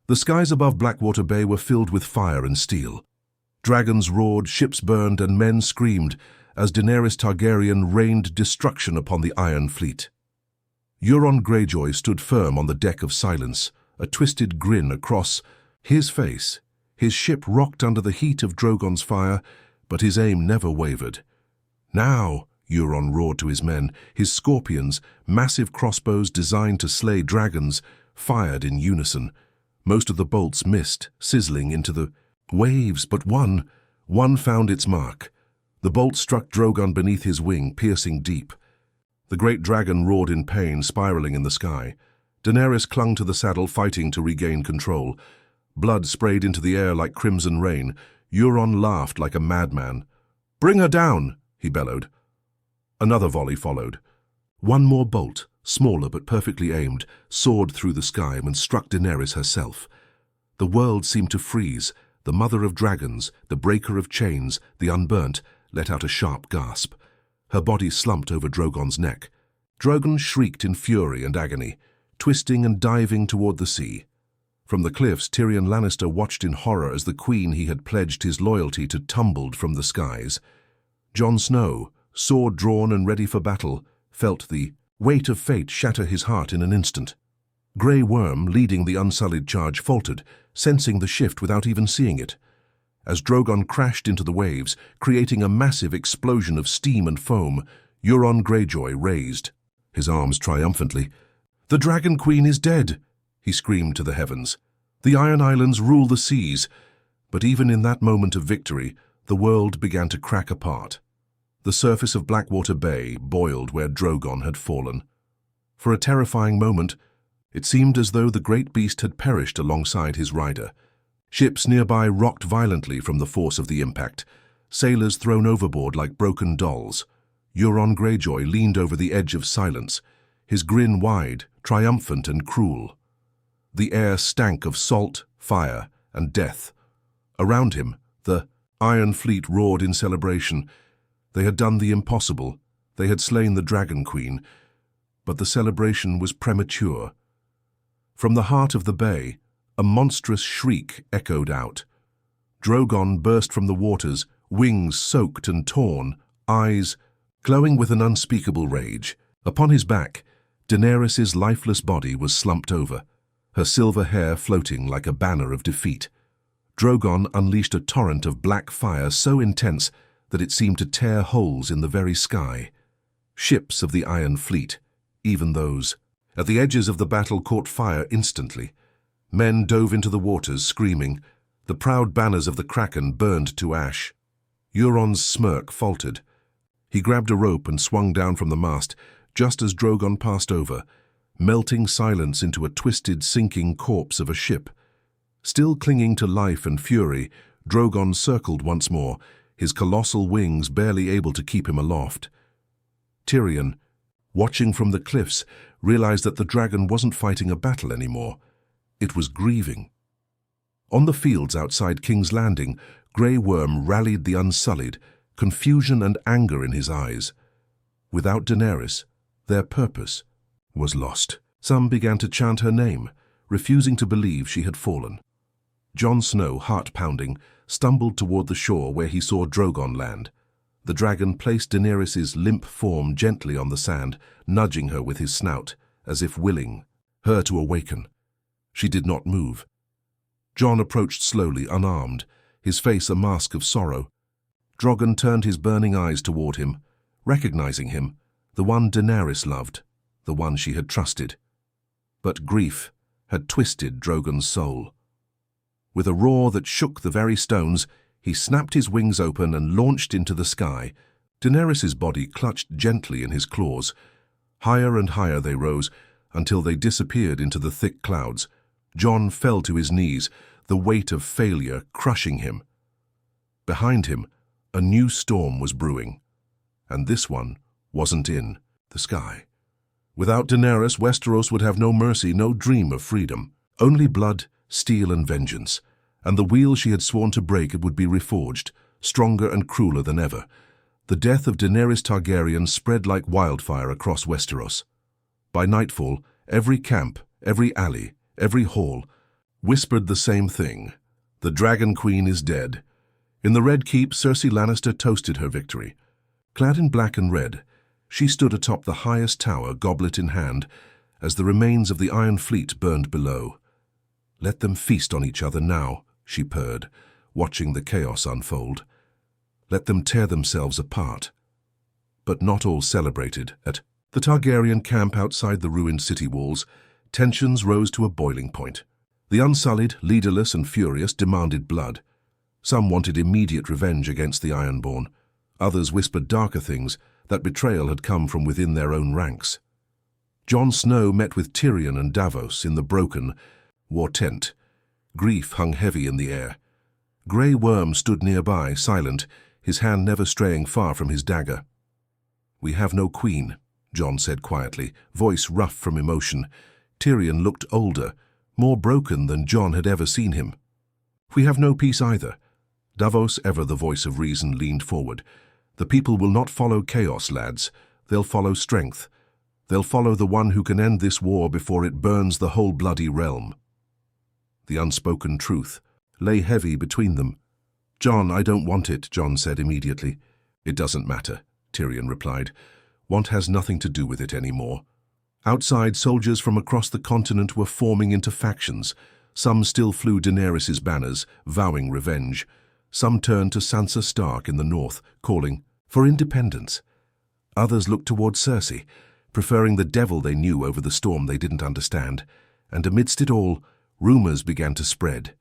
The skies above Blackwater Bay were filled with fire and steel. Dragons roared, ships burned, and men screamed as Daenerys Targaryen rained destruction upon the Iron Fleet. Euron Greyjoy stood firm on the deck of Silence, a twisted grin across his face. His ship rocked under the heat of Drogon's fire, but his aim never wavered. "Now," Euron roared to his men, his scorpions, massive crossbows designed to slay dragons, fired in unison. Most of the bolts missed, sizzling into the waves, but one found its mark. The bolt struck Drogon beneath his wing, piercing deep. The great dragon roared in pain, spiraling in the sky. Daenerys clung to the saddle, fighting to regain control. Blood sprayed into the air like crimson rain. Euron laughed like a madman. "Bring her down!" he bellowed. Another volley followed. One more bolt, smaller but perfectly aimed, soared through the sky and struck Daenerys herself. The world seemed to freeze. The mother of dragons, the breaker of chains, the unburnt, let out a sharp gasp. Her body slumped over Drogon's neck. Drogon shrieked in fury and agony, twisting and diving toward the sea. From the cliffs, Tyrion Lannister watched in horror as the queen he had pledged his loyalty to tumbled from the skies. Jon Snow, sword drawn and ready for battle, felt the weight of fate shatter his heart in an instant. Grey Worm, leading the unsullied charge, faltered, sensing the shift without even seeing it. As Drogon crashed into the waves, creating a massive explosion of steam and foam, Euron Greyjoy raised his arms triumphantly. "The Dragon Queen is dead!" he screamed to the heavens. "The Iron Islands rule the seas." But even in that moment of victory, the world began to crack apart. The surface of Blackwater Bay boiled where Drogon had fallen. For a terrifying moment, it seemed as though the great beast had perished alongside his rider. Ships nearby rocked violently from the force of the impact, sailors thrown overboard like broken dolls. Euron Greyjoy leaned over the edge of Silence, his grin wide, triumphant and cruel. The air stank of salt, fire, and death. Around him, the Iron Fleet roared in celebration. They had done the impossible. They had slain the Dragon Queen. But the celebration was premature. From the heart of the bay, a monstrous shriek echoed out. Drogon burst from the waters, wings soaked and torn, eyes glowing with an unspeakable rage. Upon his back, Daenerys' lifeless body was slumped over, her silver hair floating like a banner of defeat. Drogon unleashed a torrent of black fire so intense that it seemed to tear holes in the very sky. Ships of the Iron Fleet, even those at the edges of the battle, caught fire instantly. Men dove into the waters, screaming. The proud banners of the Kraken burned to ash. Euron's smirk faltered. He grabbed a rope and swung down from the mast, just as Drogon passed over, melting Silence into a twisted, sinking corpse of a ship. Still clinging to life and fury, Drogon circled once more, his colossal wings barely able to keep him aloft. Tyrion, watching from the cliffs, realized that the dragon wasn't fighting a battle anymore. It was grieving. On the fields outside King's Landing, Grey Worm rallied the Unsullied, confusion and anger in his eyes. Without Daenerys, their purpose was lost. Some began to chant her name, refusing to believe she had fallen. Jon Snow, heart-pounding, stumbled toward the shore where he saw Drogon land. The dragon placed Daenerys' limp form gently on the sand, nudging her with his snout, as if willing her to awaken. She did not move. Jon approached slowly, unarmed, his face a mask of sorrow. Drogon turned his burning eyes toward him, recognizing him, the one Daenerys loved, the one she had trusted. But grief had twisted Drogon's soul. With a roar that shook the very stones, he snapped his wings open and launched into the sky. Daenerys' body clutched gently in his claws. Higher and higher they rose, until they disappeared into the thick clouds. Jon fell to his knees, the weight of failure crushing him. Behind him, a new storm was brewing, and this one wasn't in the sky. Without Daenerys, Westeros would have no mercy, no dream of freedom. Only blood, steel and vengeance, and the wheel she had sworn to break would be reforged, stronger and crueler than ever. The death of Daenerys Targaryen spread like wildfire across Westeros. By nightfall, every camp, every alley, every hall, whispered the same thing. The Dragon Queen is dead. In the Red Keep, Cersei Lannister toasted her victory. Clad in black and red, she stood atop the highest tower, goblet in hand, as the remains of the Iron Fleet burned below. "Let them feast on each other now," she purred, watching the chaos unfold. "Let them tear themselves apart." But not all celebrated. At the Targaryen camp outside the ruined city walls, tensions rose to a boiling point. The Unsullied, leaderless and furious, demanded blood. Some wanted immediate revenge against the Ironborn. Others whispered darker things, that betrayal had come from within their own ranks. Jon Snow met with Tyrion and Davos in the broken war tent. Grief hung heavy in the air. Grey Worm stood nearby, silent, his hand never straying far from his dagger. "We have no queen," Jon said quietly, voice rough from emotion. Tyrion looked older, more broken than Jon had ever seen him. "We have no peace either." Davos, ever the voice of reason, leaned forward. "The people will not follow chaos, lads. They'll follow strength. They'll follow the one who can end this war before it burns the whole bloody realm." The unspoken truth lay heavy between them. "Jon, I don't want it," Jon said immediately. "It doesn't matter," Tyrion replied. "Want has nothing to do with it anymore." Outside, soldiers from across the continent were forming into factions. Some still flew Daenerys' banners, vowing revenge. Some turned to Sansa Stark in the north, calling for independence. Others looked toward Cersei, preferring the devil they knew over the storm they didn't understand. And amidst it all, rumors began to spread.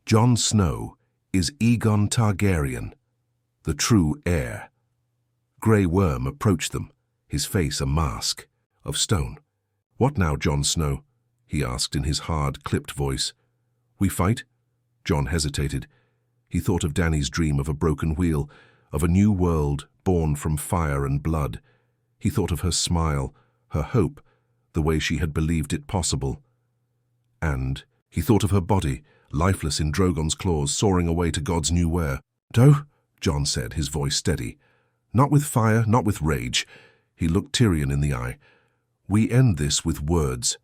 Jon Snow is Aegon Targaryen, the true heir. Grey Worm approached them, his face a mask of stone. "What now, Jon Snow?" he asked in his hard, clipped voice. "We fight?" Jon hesitated. He thought of Dany's dream of a broken wheel, of a new world born from fire and blood. He thought of her smile, her hope, the way she had believed it possible. And he thought of her body, lifeless in Drogon's claws, soaring away to God's new where. "No," Jon said, his voice steady. "Not with fire, not with rage." He looked Tyrion in the eye. "We end this with words."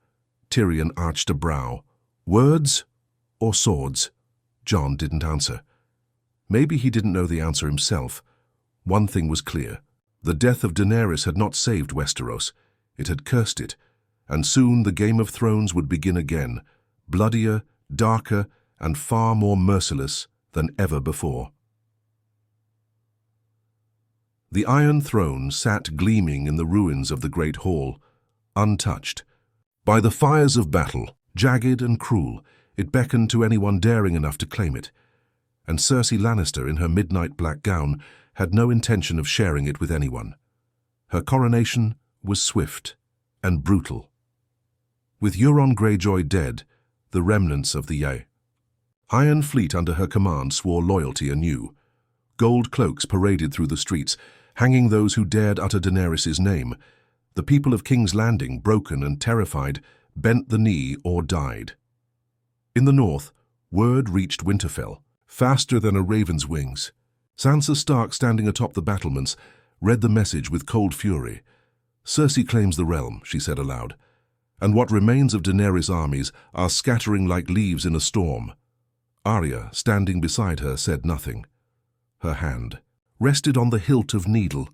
Tyrion arched a brow. "Words or swords?" Jon didn't answer. Maybe he didn't know the answer himself. One thing was clear. The death of Daenerys had not saved Westeros. It had cursed it. And soon the Game of Thrones would begin again, bloodier, darker, and far more merciless than ever before. The Iron Throne sat gleaming in the ruins of the Great Hall, untouched. By the fires of battle, jagged and cruel, it beckoned to anyone daring enough to claim it. And Cersei Lannister, in her midnight black gown, had no intention of sharing it with anyone. Her coronation was swift and brutal. With Euron Greyjoy dead, the remnants of the Iron Fleet under her command swore loyalty anew. Gold cloaks paraded through the streets, hanging those who dared utter Daenerys' name. The people of King's Landing, broken and terrified, bent the knee or died. In the north, word reached Winterfell, faster than a raven's wings. Sansa Stark, standing atop the battlements, read the message with cold fury. "Cersei claims the realm," she said aloud, "and what remains of Daenerys' armies are scattering like leaves in a storm." Arya, standing beside her, said nothing. Her hand rested on the hilt of needle.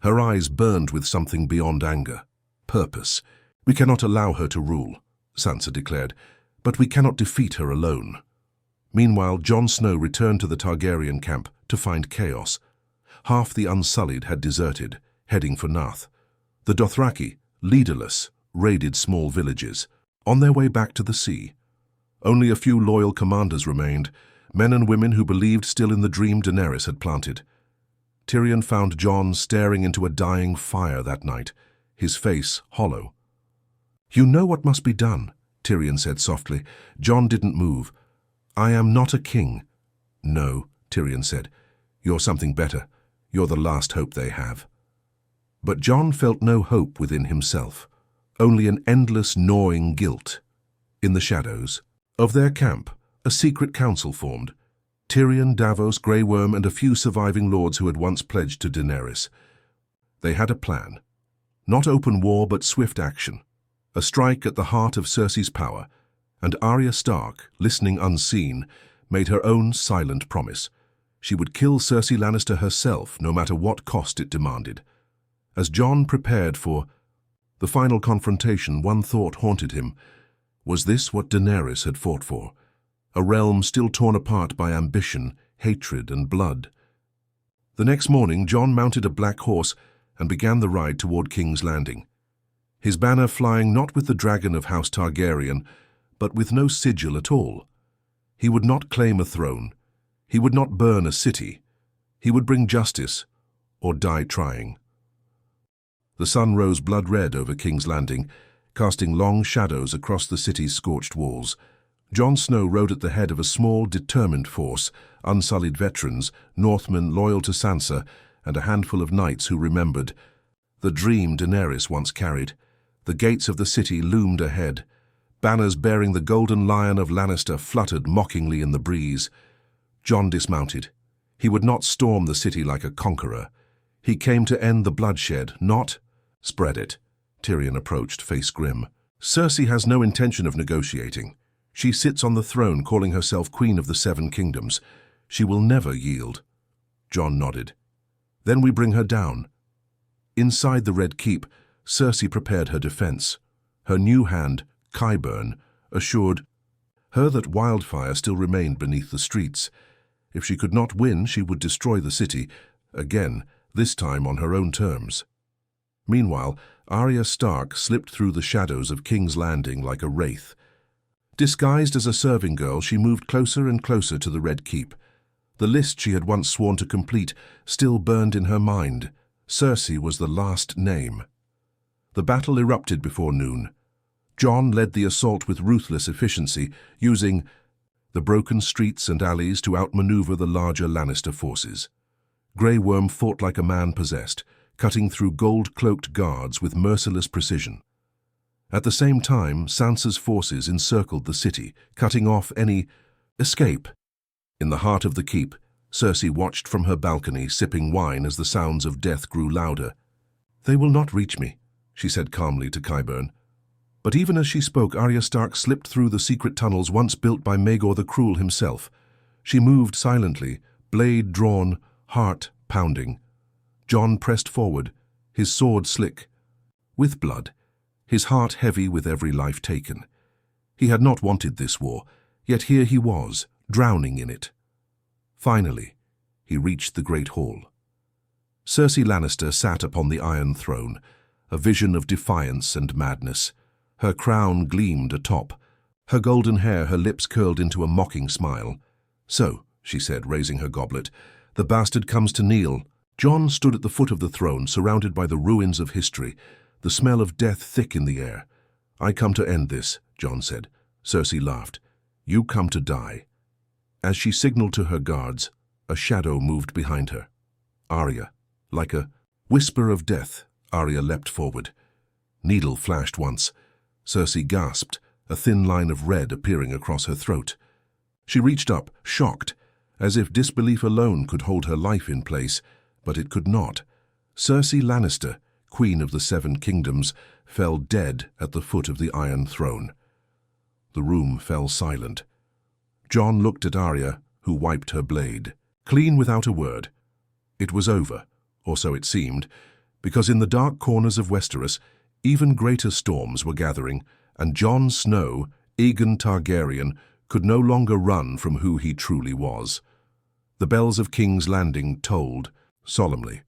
Her eyes burned with something beyond anger. Purpose. "We cannot allow her to rule," Sansa declared, "but we cannot defeat her alone." Meanwhile, Jon Snow returned to the Targaryen camp to find chaos. Half the Unsullied had deserted, heading for Nath. The Dothraki, leaderless, raided small villages, on their way back to the sea. Only a few loyal commanders remained, men and women who believed still in the dream Daenerys had planted. Tyrion found Jon staring into a dying fire that night, his face hollow. "You know what must be done," Tyrion said softly. Jon didn't move. "I am not a king." "No," Tyrion said. "You're something better. You're the last hope they have." But Jon felt no hope within himself, only an endless gnawing guilt. In the shadows of their camp, a secret council formed. Tyrion, Davos, Grey Worm, and a few surviving lords who had once pledged to Daenerys. They had a plan. Not open war, but swift action. A strike at the heart of Cersei's power, And Arya Stark, listening unseen, made her own silent promise. She would kill Cersei Lannister herself, no matter what cost it demanded. As Jon prepared for the final confrontation, one thought haunted him. Was this what Daenerys had fought for? A realm still torn apart by ambition, hatred, and blood. The next morning, Jon mounted a black horse and began the ride toward King's Landing. His banner flying not with the dragon of House Targaryen, but with no sigil at all. He would not claim a throne. He would not burn a city. He would bring justice, or die trying. The sun rose blood-red over King's Landing, casting long shadows across the city's scorched walls. Jon Snow rode at the head of a small, determined force, unsullied veterans, Northmen loyal to Sansa, and a handful of knights who remembered the dream Daenerys once carried. The gates of the city loomed ahead. Banners bearing the golden lion of Lannister fluttered mockingly in the breeze. Jon dismounted. He would not storm the city like a conqueror. He came to end the bloodshed, not spread it. Tyrion approached, face grim. Cersei has no intention of negotiating. She sits on the throne, calling herself Queen of the Seven Kingdoms. She will never yield. Jon nodded. Then we bring her down. Inside the Red Keep, Cersei prepared her defense. Her new hand, Qyburn, assured her that wildfire still remained beneath the streets. If she could not win, she would destroy the city, again, this time on her own terms. Meanwhile, Arya Stark slipped through the shadows of King's Landing like a wraith. Disguised as a serving girl, she moved closer and closer to the Red Keep. The list she had once sworn to complete still burned in her mind. Cersei was the last name. The battle erupted before noon. Jon led the assault with ruthless efficiency, using the broken streets and alleys to outmaneuver the larger Lannister forces. Grey Worm fought like a man possessed, cutting through gold-cloaked guards with merciless precision. At the same time, Sansa's forces encircled the city, cutting off any escape. In the heart of the keep, Cersei watched from her balcony, sipping wine as the sounds of death grew louder. "They will not reach me," she said calmly to Qyburn. But even as she spoke, Arya Stark slipped through the secret tunnels once built by Maegor the Cruel himself. She moved silently, blade drawn, heart pounding. Jon pressed forward, his sword slick with blood, his heart heavy with every life taken. He had not wanted this war, yet here he was, drowning in it. Finally, he reached the Great Hall. Cersei Lannister sat upon the Iron Throne, a vision of defiance and madness. Her crown gleamed atop, her golden hair, her lips curled into a mocking smile. "So," she said, raising her goblet, "the bastard comes to kneel." Jon stood at the foot of the throne, surrounded by the ruins of history, the smell of death thick in the air. "I come to end this," Jon said. Cersei laughed. "You come to die." As she signaled to her guards, a shadow moved behind her. Arya. Like a whisper of death, Arya leapt forward. Needle flashed once. Cersei gasped, a thin line of red appearing across her throat. She reached up, shocked, as if disbelief alone could hold her life in place, but it could not. Cersei Lannister, Queen of the Seven Kingdoms, fell dead at the foot of the Iron Throne. The room fell silent. Jon looked at Arya, who wiped her blade, clean without a word. It was over, or so it seemed, because in the dark corners of Westeros, even greater storms were gathering, and Jon Snow, Aegon Targaryen, could no longer run from who he truly was. The bells of King's Landing tolled, solemnly.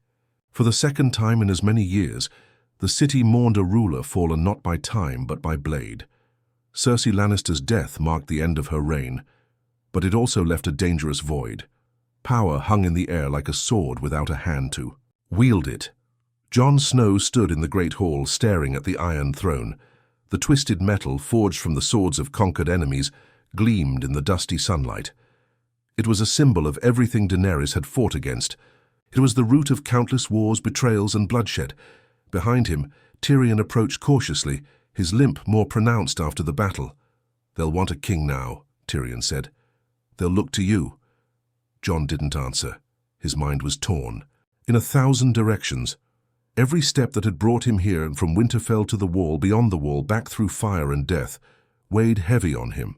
For the second time in as many years, the city mourned a ruler fallen not by time but by blade. Cersei Lannister's death marked the end of her reign, but it also left a dangerous void. Power hung in the air like a sword without a hand to wield it. Jon Snow stood in the great hall, staring at the Iron Throne. The twisted metal, forged from the swords of conquered enemies, gleamed in the dusty sunlight. It was a symbol of everything Daenerys had fought against. It was the root of countless wars, betrayals, and bloodshed. Behind him, Tyrion approached cautiously, his limp more pronounced after the battle. "They'll want a king now," Tyrion said. "They'll look to you." Jon didn't answer. His mind was torn. In 1,000 directions. Every step that had brought him here, and from Winterfell to the Wall, beyond the Wall, back through fire and death, weighed heavy on him.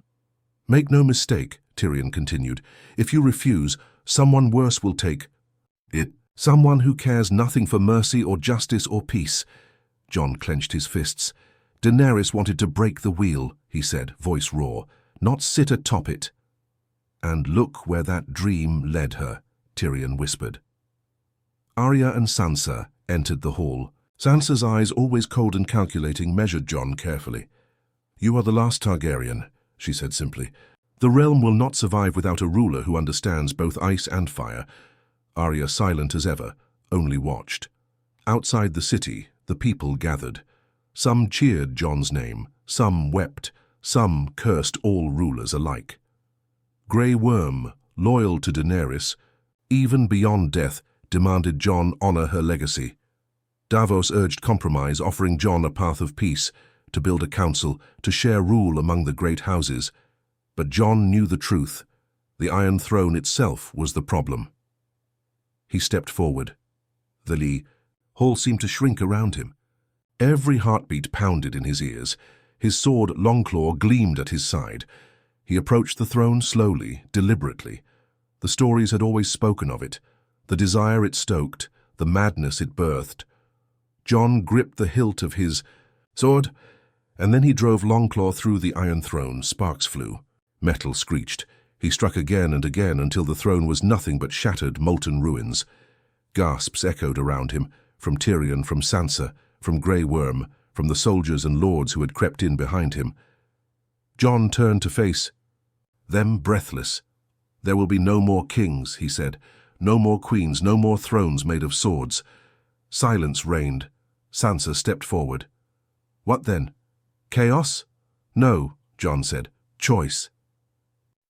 "Make no mistake," Tyrion continued. "If you refuse, someone worse will take it. Someone who cares nothing for mercy or justice or peace." Jon clenched his fists. "Daenerys wanted to break the wheel," he said, voice raw, "not sit atop it." "And look where that dream led her," Tyrion whispered. Arya and Sansa entered the hall. Sansa's eyes, always cold and calculating, measured Jon carefully. "You are the last Targaryen," she said simply. "The realm will not survive without a ruler who understands both ice and fire." Arya, silent as ever, only watched. Outside the city, the people gathered. Some cheered Jon's name, some wept, some cursed all rulers alike. Grey Worm, loyal to Daenerys, even beyond death, demanded Jon honor her legacy. Davos urged compromise, offering Jon a path of peace, to build a council, to share rule among the great houses. But Jon knew the truth. The Iron Throne itself was the problem. He stepped forward. The hall seemed to shrink around him. Every heartbeat pounded in his ears. His sword, Longclaw, gleamed at his side. He approached the throne slowly, deliberately. The stories had always spoken of it, the desire it stoked, the madness it birthed. Jon gripped the hilt of his sword, and then he drove Longclaw through the Iron Throne. Sparks flew. Metal screeched. He struck again and again until the throne was nothing but shattered, molten ruins. Gasps echoed around him, from Tyrion, from Sansa, from Grey Worm, from the soldiers and lords who had crept in behind him. Jon turned to face them, breathless. "There will be no more kings," he said. "No more queens, no more thrones made of swords." Silence reigned. Sansa stepped forward. "What then? Chaos?" "No," Jon said. "Choice."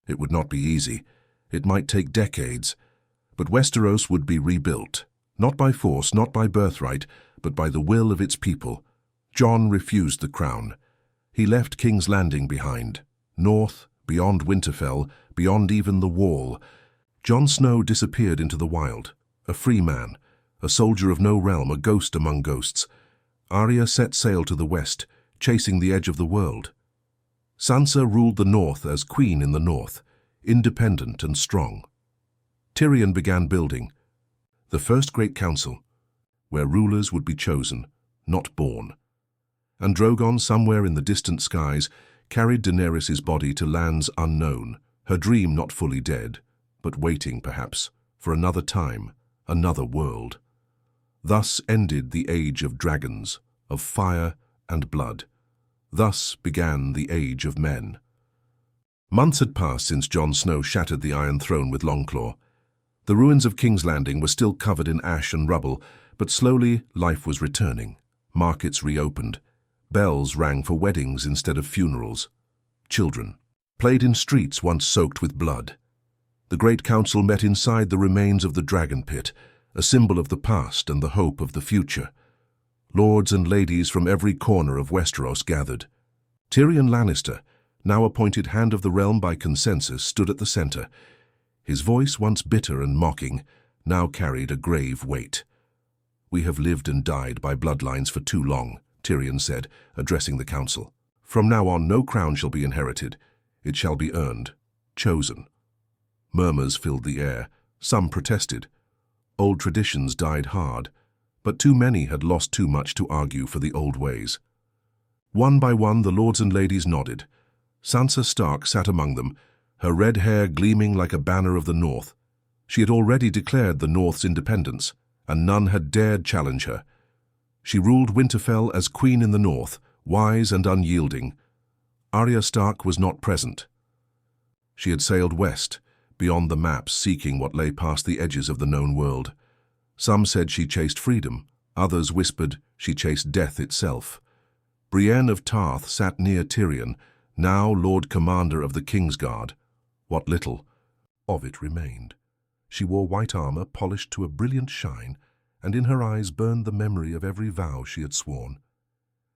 It would not be easy. It might take decades. But Westeros would be rebuilt, not by force, not by birthright, but by the will of its people. Jon refused the crown. He left King's Landing behind, north, beyond Winterfell, beyond even the Wall. Jon Snow disappeared into the wild, a free man, a soldier of no realm, a ghost among ghosts. Arya set sail to the west, chasing the edge of the world. Sansa ruled the north as queen in the north, independent and strong. Tyrion began building the first great council, where rulers would be chosen, not born. And Drogon, somewhere in the distant skies, carried Daenerys' body to lands unknown, her dream not fully dead, but waiting, perhaps, for another time, another world. Thus ended the age of dragons, of fire and blood. Thus began the age of men. Months had passed since Jon Snow shattered the Iron Throne with Longclaw. The ruins of King's Landing were still covered in ash and rubble, but slowly life was returning. Markets reopened. Bells rang for weddings instead of funerals. Children played in streets once soaked with blood. The Great Council met inside the remains of the Dragon Pit, a symbol of the past and the hope of the future. Lords and ladies from every corner of Westeros gathered. Tyrion Lannister, now appointed Hand of the Realm by consensus, stood at the center. His voice, once bitter and mocking, now carried a grave weight. "We have lived and died by bloodlines for too long," Tyrion said, addressing the council. "From now on, no crown shall be inherited. It shall be earned, chosen." Murmurs filled the air. Some protested. Old traditions died hard, but too many had lost too much to argue for the old ways. One by one, the lords and ladies nodded. Sansa Stark sat among them, her red hair gleaming like a banner of the North. She had already declared the North's independence, and none had dared challenge her. She ruled Winterfell as queen in the North, wise and unyielding. Arya Stark was not present. She had sailed west, beyond the maps, seeking what lay past the edges of the known world. Some said she chased freedom, others whispered she chased death itself. Brienne of Tarth sat near Tyrion, now Lord Commander of the Kingsguard. What little of it remained. She wore white armor polished to a brilliant shine, and in her eyes burned the memory of every vow she had sworn.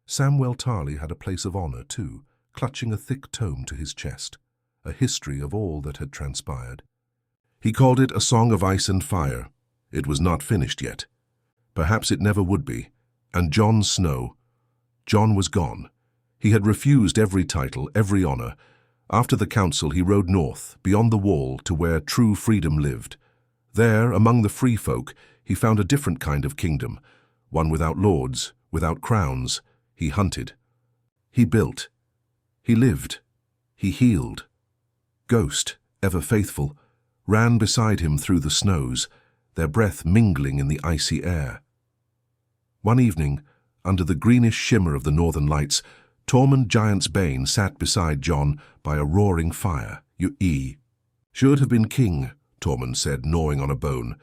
Samwell Tarly had a place of honor, too, clutching a thick tome to his chest, a history of all that had transpired. He called it A Song of Ice and Fire. It was not finished yet. Perhaps it never would be. And Jon Snow. Jon was gone. He had refused every title, every honor. After the council, he rode north, beyond the wall, to where true freedom lived. There, among the free folk, he found a different kind of kingdom, one without lords, without crowns. He hunted. He built. He lived. He healed. Ghost, ever faithful, ran beside him through the snows, their breath mingling in the icy air. One evening, under the greenish shimmer of the northern lights, Tormund Giant's Bane sat beside Jon by a roaring fire. "You should have been king," Tormund said, gnawing on a bone.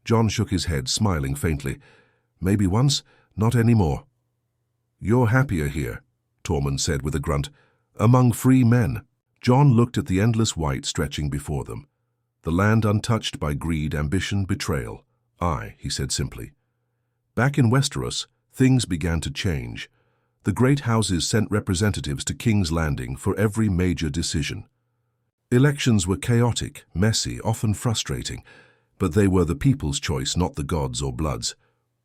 Jon shook his head, smiling faintly. "Maybe once, not anymore." "You're happier here," Tormund said with a grunt, "among free men." Jon looked at the endless white stretching before them, the land untouched by greed, ambition, betrayal. "Aye," he said simply. Back in Westeros, things began to change. The great houses sent representatives to King's Landing for every major decision. Elections were chaotic, messy, often frustrating, but they were the people's choice, not the gods or bloods.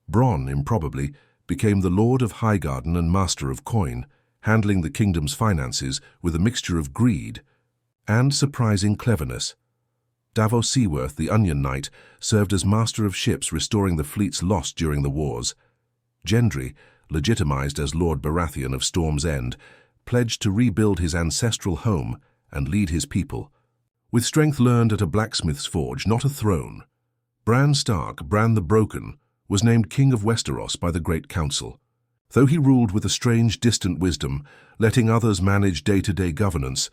Bronn, improbably, became the Lord of Highgarden and Master of Coin, handling the kingdom's finances with a mixture of greed and surprising cleverness. Davos Seaworth, the Onion Knight, served as Master of Ships, restoring the fleets lost during the wars. Gendry, legitimized as Lord Baratheon of Storm's End, pledged to rebuild his ancestral home and lead his people. With strength learned at a blacksmith's forge, not a throne, Bran Stark, Bran the Broken, was named King of Westeros by the Great Council. Though he ruled with a strange, distant wisdom, letting others manage day-to-day governance,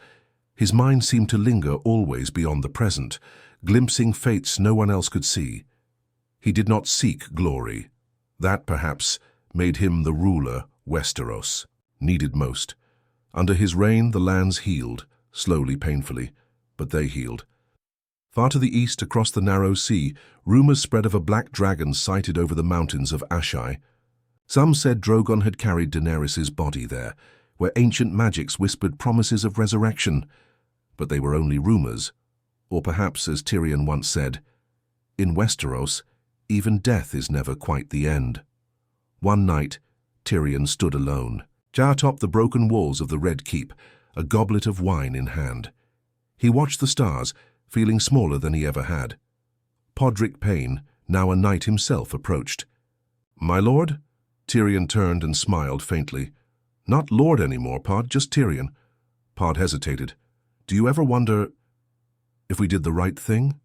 his mind seemed to linger always beyond the present, glimpsing fates no one else could see. He did not seek glory. That, perhaps, made him the ruler Westeros needed most. Under his reign, the lands healed, slowly, painfully, but they healed. Far to the east, across the narrow sea, rumors spread of a black dragon sighted over the mountains of Ashai. Some said Drogon had carried Daenerys' body there, where ancient magics whispered promises of resurrection. But they were only rumors. Or perhaps, as Tyrion once said, "In Westeros, even death is never quite the end." One night, Tyrion stood alone, atop the broken walls of the Red Keep, a goblet of wine in hand. He watched the stars, feeling smaller than he ever had. Podrick Payne, now a knight himself, approached. "My lord?" Tyrion turned and smiled faintly. "Not lord anymore, Pod, just Tyrion." Pod hesitated. "Do you ever wonder if we did the right thing?"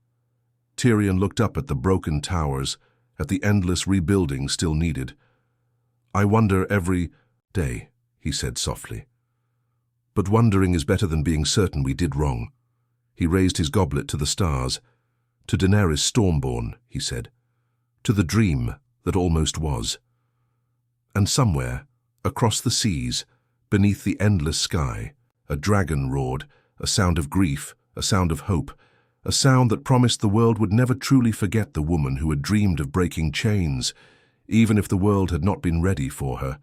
Tyrion looked up at the broken towers, at the endless rebuilding still needed. "I wonder every day," he said softly. "But wondering is better than being certain we did wrong." He raised his goblet to the stars. "To Daenerys Stormborn," he said. "To the dream that almost was." And somewhere, across the seas, beneath the endless sky, a dragon roared, a sound of grief, a sound of hope, a sound that promised the world would never truly forget the woman who had dreamed of breaking chains, even if the world had not been ready for her.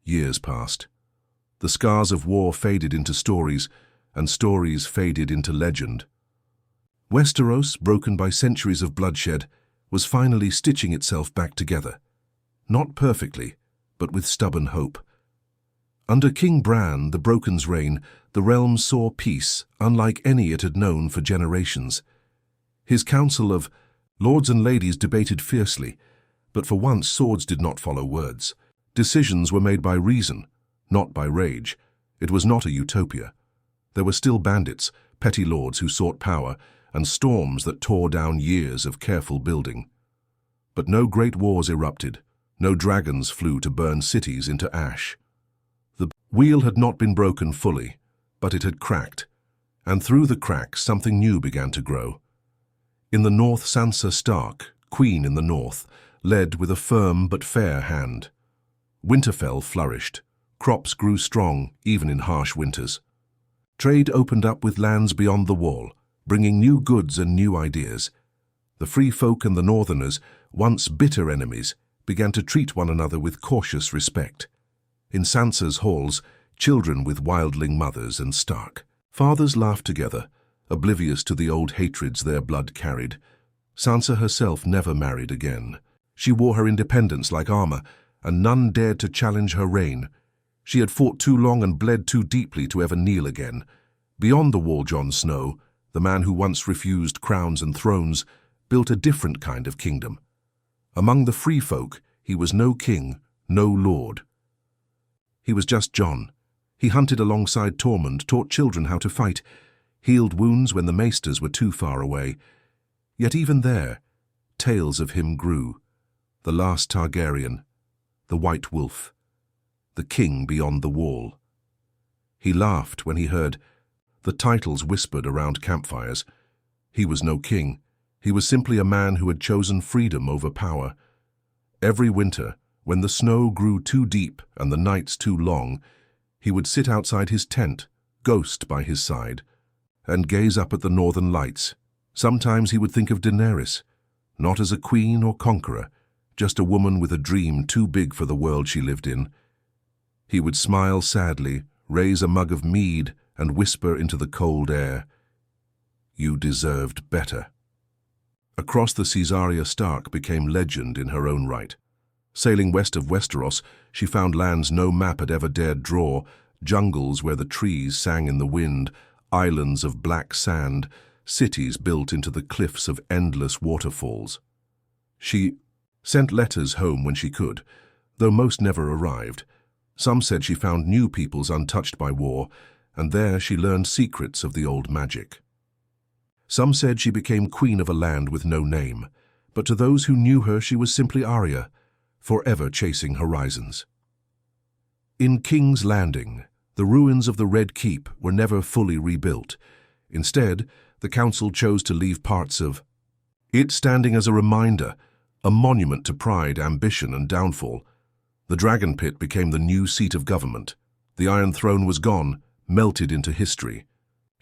Years passed. The scars of war faded into stories, and stories faded into legend. Westeros, broken by centuries of bloodshed, was finally stitching itself back together. Not perfectly, but with stubborn hope. Under King Bran, the Broken's reign, the realm saw peace, unlike any it had known for generations. His council of lords and ladies debated fiercely, but for once swords did not follow words. Decisions were made by reason, not by rage. It was not a utopia. There were still bandits, petty lords who sought power, and storms that tore down years of careful building. But no great wars erupted. No dragons flew to burn cities into ash. The wheel had not been broken fully, but it had cracked, and through the cracks something new began to grow. In the north, Sansa Stark, Queen in the north, led with a firm but fair hand. Winterfell flourished. Crops grew strong, even in harsh winters. Trade opened up with lands beyond the wall, bringing new goods and new ideas. The free folk and the northerners, once bitter enemies, began to treat one another with cautious respect. In Sansa's halls, children with wildling mothers and Stark fathers laughed together, oblivious to the old hatreds their blood carried. Sansa herself never married again. She wore her independence like armor, and none dared to challenge her reign. She had fought too long and bled too deeply to ever kneel again. Beyond the wall, Jon Snow, the man who once refused crowns and thrones, built a different kind of kingdom. Among the free folk, he was no king, no lord. He was just Jon. He hunted alongside Tormund, taught children how to fight, healed wounds when the maesters were too far away. Yet even there, tales of him grew. The last Targaryen, the White Wolf, the king beyond the wall. He laughed when he heard the titles whispered around campfires. He was no king. He was simply a man who had chosen freedom over power. Every winter, when the snow grew too deep and the nights too long, he would sit outside his tent, ghost by his side, and gaze up at the northern lights. Sometimes he would think of Daenerys, not as a queen or conqueror, just a woman with a dream too big for the world she lived in. He would smile sadly, raise a mug of mead, and whisper into the cold air, "You deserved better." Across the Caesarea Stark became legend in her own right. Sailing west of Westeros, she found lands no map had ever dared draw, jungles where the trees sang in the wind, islands of black sand, cities built into the cliffs of endless waterfalls. She sent letters home when she could, though most never arrived. Some said she found new peoples untouched by war, and there she learned secrets of the old magic. Some said she became queen of a land with no name, but to those who knew her she was simply Arya, forever chasing horizons. In King's Landing, the ruins of the Red Keep were never fully rebuilt. Instead, the council chose to leave parts of it standing as a reminder, a monument to pride, ambition, and downfall. The Dragon Pit became the new seat of government. The Iron Throne was gone, melted into history.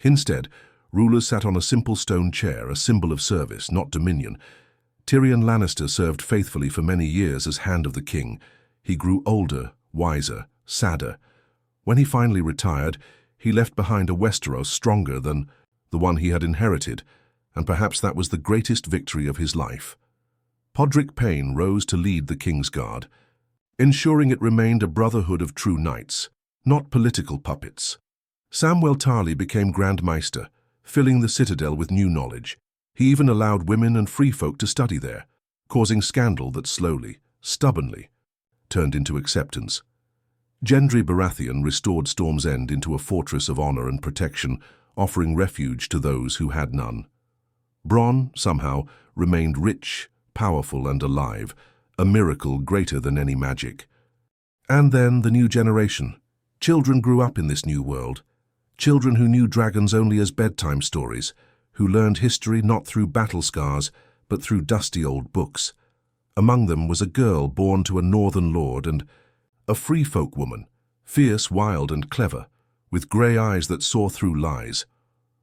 Instead, rulers sat on a simple stone chair, a symbol of service, not dominion. Tyrion Lannister served faithfully for many years as Hand of the King. He grew older, wiser, sadder. When he finally retired, he left behind a Westeros stronger than the one he had inherited, and perhaps that was the greatest victory of his life. Podrick Payne rose to lead the Kingsguard, ensuring it remained a brotherhood of true knights, not political puppets. Samwell Tarly became Grand Maester, filling the citadel with new knowledge. He even allowed women and free folk to study there, causing scandal that slowly, stubbornly, turned into acceptance. Gendry Baratheon restored Storm's End into a fortress of honor and protection, offering refuge to those who had none. Bronn, somehow, remained rich, powerful, and alive, a miracle greater than any magic. And then the new generation. Children grew up in this new world. Children who knew dragons only as bedtime stories, who learned history not through battle scars, but through dusty old books. Among them was a girl born to a northern lord and a free folk woman, fierce, wild, and clever, with grey eyes that saw through lies.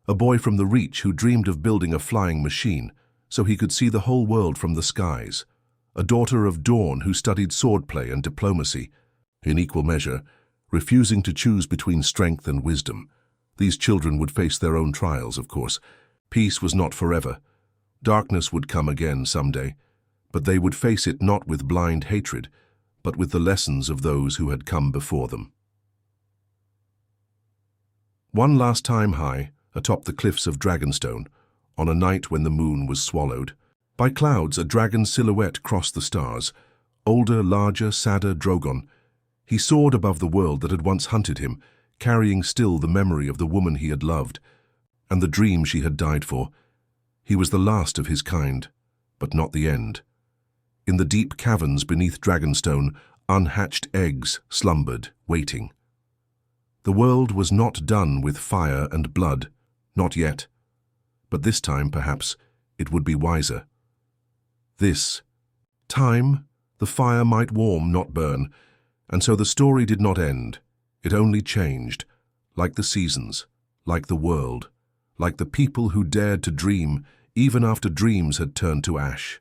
A boy from the Reach who dreamed of building a flying machine so he could see the whole world from the skies. A daughter of Dawn who studied swordplay and diplomacy, in equal measure, refusing to choose between strength and wisdom. These children would face their own trials, of course. Peace was not forever. Darkness would come again someday, but they would face it not with blind hatred, but with the lessons of those who had come before them. One last time high, atop the cliffs of Dragonstone, on a night when the moon was swallowed by clouds, a dragon's silhouette crossed the stars. Older, larger, sadder Drogon. He soared above the world that had once hunted him, carrying still the memory of the woman he had loved, and the dream she had died for. He was the last of his kind, but not the end. In the deep caverns beneath Dragonstone, unhatched eggs slumbered, waiting. The world was not done with fire and blood, not yet. But this time, perhaps, it would be wiser. This time, the fire might warm, not burn, and so the story did not end. It only changed, like the seasons, like the world, like the people who dared to dream, even after dreams had turned to ash.